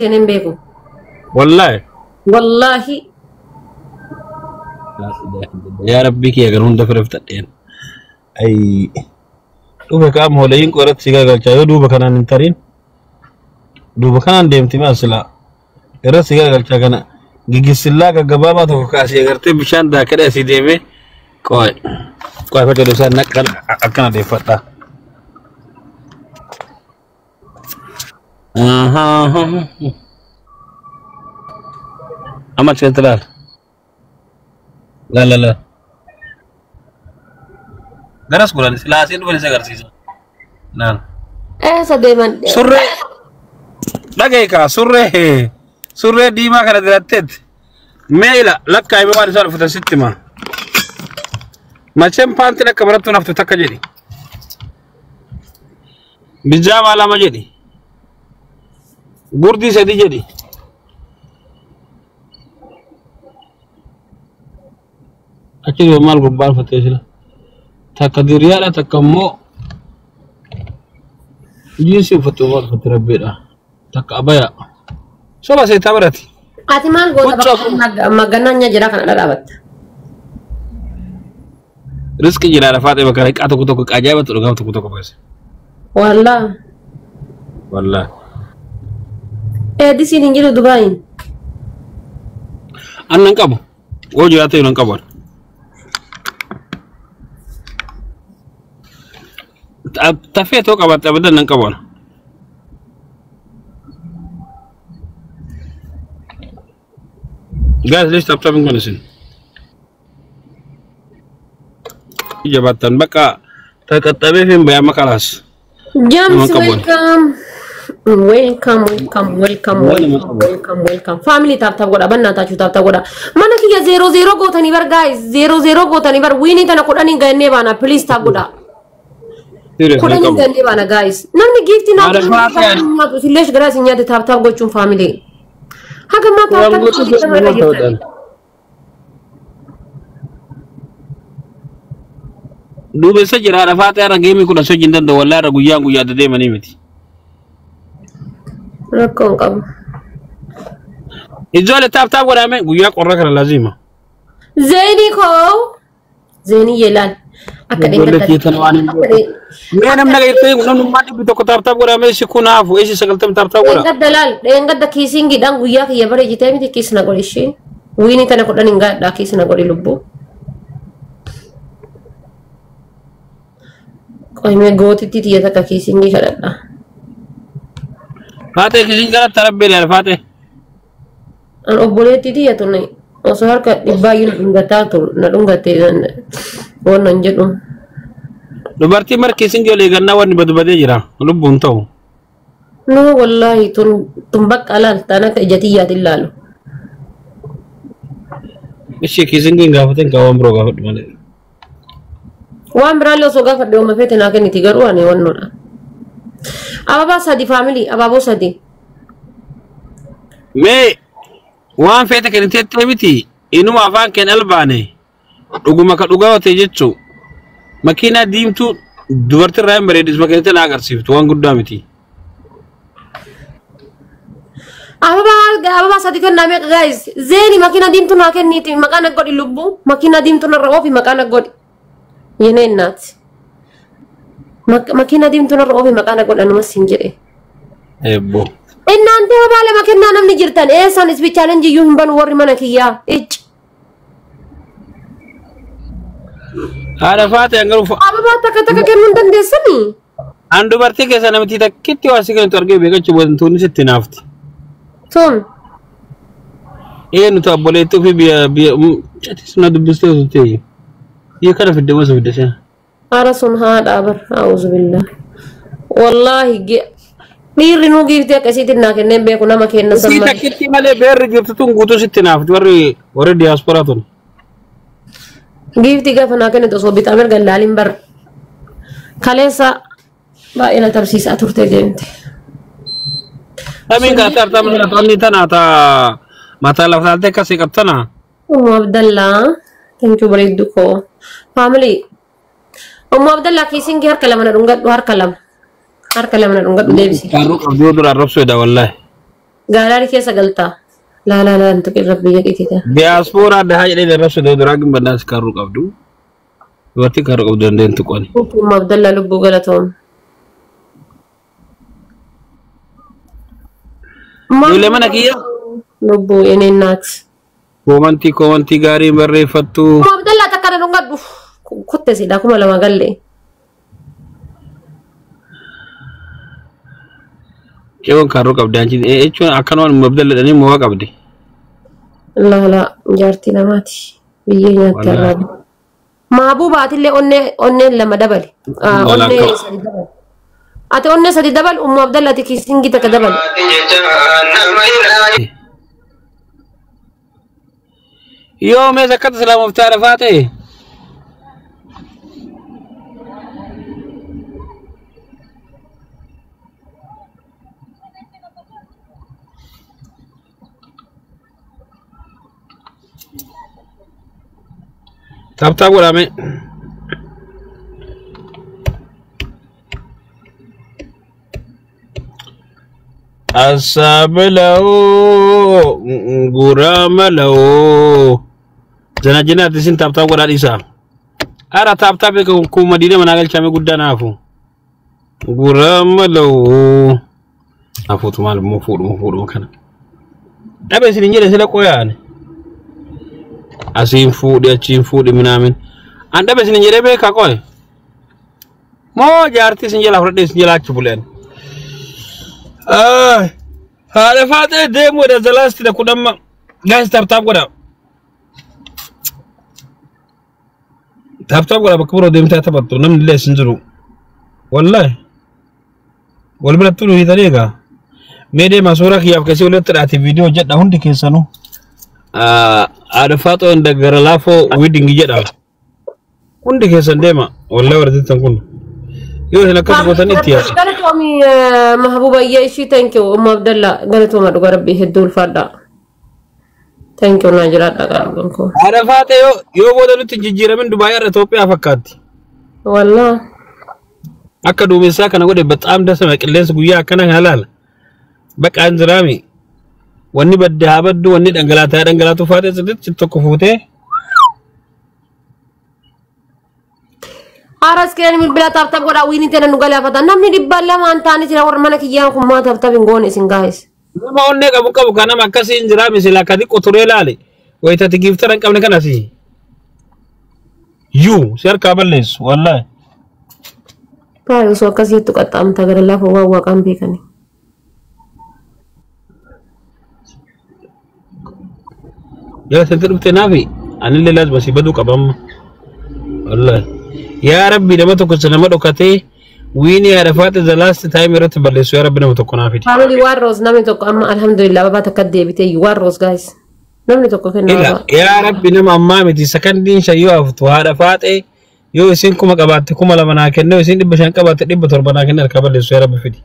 كنن بيكو والله والله يا ربي كي اگر هون دفر فتدين اي دوبا كام هولين قرت سيغا galcha دوبا كانان انترين دوبا كانان ديمتي ما سلا قرت سيغا galcha kana gigisilla gagababa to kasi agarte bishan da kada si deme koy koy fa do san nakkan akana de fata aha amat central لا لا لا garas bulan silasin bulan saya garsis nan سديمان surre dagay ka surre di ma kana dirattet meila lakka ay wari sar futa sittima ma cem panti nak kamaratu naftu takka jedi bijama la ma jedi burdi sedi jedi akil mal gubbal fatesila takadiriya la takammo jinsi fatuwar fatrabira takabaya soba sai tabarati atimal goda magananya jira kana dadabat rizki jira da fatima kare ka to kuto ka ajaba to ga to kuto ko bas wallah di sini ngiru dubai annan kabo gojo ya tayi nan kabon tafiyat to kabat abadan nan kabon guys let's stop tapping medicine jabatan baka takatabe fim baya makalas James welcome family tap goda banna ta chu tap goda mana ki 00 go tani bar guys 00 go tani bar wini tana kodani ganne bana please tap goda kodani ganne bana guys namni gift na to silesh grass nya de tap go chum family haga ma tap dube sajira da fata yara game ku da sojin dan da wallahi guya da dai mani miti rakon kam izole tap wala me guya qorraka lazima zaini ko zaini yelan akadin ka tanwani me nam naga yete non mati bito ko tap wala me sikuna afu esi sagal tap wala dengadda kisingi dan guya ka yabare jite mi kisna golishi wini tana ko daninga da kisna goli lubbu koy me goti titi ta ka kisingi kadada Fate kisin kala tarabbe le fate an oboleti dia to nei oso harka dibayin ngata to na dungate wonan jedum do barti mar kisin jole ganna wani badu jira lubun taw no wallahi tumbak alal tanaka jatiya dillalu ishi kisin ginga faten ka wambro ga fadu male wambra lo so ga fadu ma fete na kan tigaru ani wonnora ababa sadi family ababo sadi me wan fete kan tete miti inu afan ken albane duguma ka dugawo te jeccu makina dimtu duwarti raymare dis makina tan agar siftu wan gudda miti ababa sadi kan name guys zeni makina dimtu na ken niti makana godi lubbu makina dimtu na rawofi makana godi yenen nat makina dimtu na robi makana god anu masin jere ebo enante wala makina namni jirtan san isbi challenge yu himban worri mana kiya ada fate angaru ababa taka kenun dan desani andu barti ke sana miti takitti wasikan torge be gachu bon tuni setti nafti ton enu to abole to fi bi chati suna dubusto te ye kada fidde wasu fidde sen arasun hada bar a'udzu billah wallahi dirri nu girti akasiti na kenne be ko nama kenna samma sita kitti male ber girtu tun gutu sittina warri diaspora ton girti ga fana kenne to so bitamer galalin bar kalesa ba ila tarsisa turte gente amin ka tarta mana tonni tanata mata la falte kasi kaptana abdallah thank you very duko family abdallah kisin har kalam na dungat har kalam na dungat debisi karu abdu dur arab soda wallahi Gaalari keessa galtaa. La antu rabbi yaqitita. Diaspora ada haja dari rasu dari doragin bandar sekarang kabdu. Berarti karuk kabdu dan dentuk kan. Hukum Abdullah lubbu galatom. Yule mana kia? Lubbu ini nats. Komanti gari berrefatu. Abdullah takkan nunggu. Kutte sih, aku malah magalle. Ewan karuk kabdu anjing. Cuma akan orang Abdullah ini mau kabdi. La jarti namati. Biyyanya terab. Maabu baatille onne lama dabal. Onne sadi dabal. Ate onne sadi dabal Abdullah tikisingi taka dabal. Yo me zakat selama ta'rifate. Tap wala me. Asabelau guramalau. Jana disin tap wala isa. Ara tap ku Madina managal chame gudda nafu. Guramalau. Afu tumal mo fudu kana. Dabe sin nyele sele koyane. Asim fude minamin anda be sin nyerebe ka koy mo jarti sin jela frade sin jela chubulen hada fate demo da zalasti da kudamma guys tap goda bakburo dem ta tabatto nam le sinjuru wallahi wal bilatulu hidariga mede masura khiyaf kasi wala tati video jadda hundi kesano ada fato nda garalafo widingi jeda kunde ke sandema wallahi wardi tankun yo hena kasu gotan itiya galato mi mahbuba yeshi thank you Abdullah galato ma do rabbi heddul fadda thank you najira daga gonko ada fato yo bodo tijjira min dubai ara Ethiopia fakkati wallahi akka do mi saka na gode batam da sama killen su guya kana halal baka anzrami wani badde habaddu wani dangalatu fate sidit tokko fute aras kene mi bila tap goda wini tena nugala fata namni diballa ma antani tira war mana kiyan ko ma tap ngone sin guys ma onne kabu kana makasi injira mi sila kadi qotore lale wayta ti giftaran kamne kana si you share kabales wallahi pa so kasi to katam tagarala fo wa kambi kani يا سنتر بتنافي أنا اللي لازم أسيبه كبام والله يا ربي لما تكون سلامة دوكاتي ويني عرفات the last time يرتب بالسوي يا ربي لما تكون عافية family warros نامي تكو أما الحمد لله بابا تكدي بتي warros guys نامي تكو كنا يا ربي نما أمامي تي سكن دين شيء أفتو عرفات يو يسين كم كبات كم لما ناكن يو يسين دبشان كبات دب تربنا كنا الكبار السوي يا ربي فيدي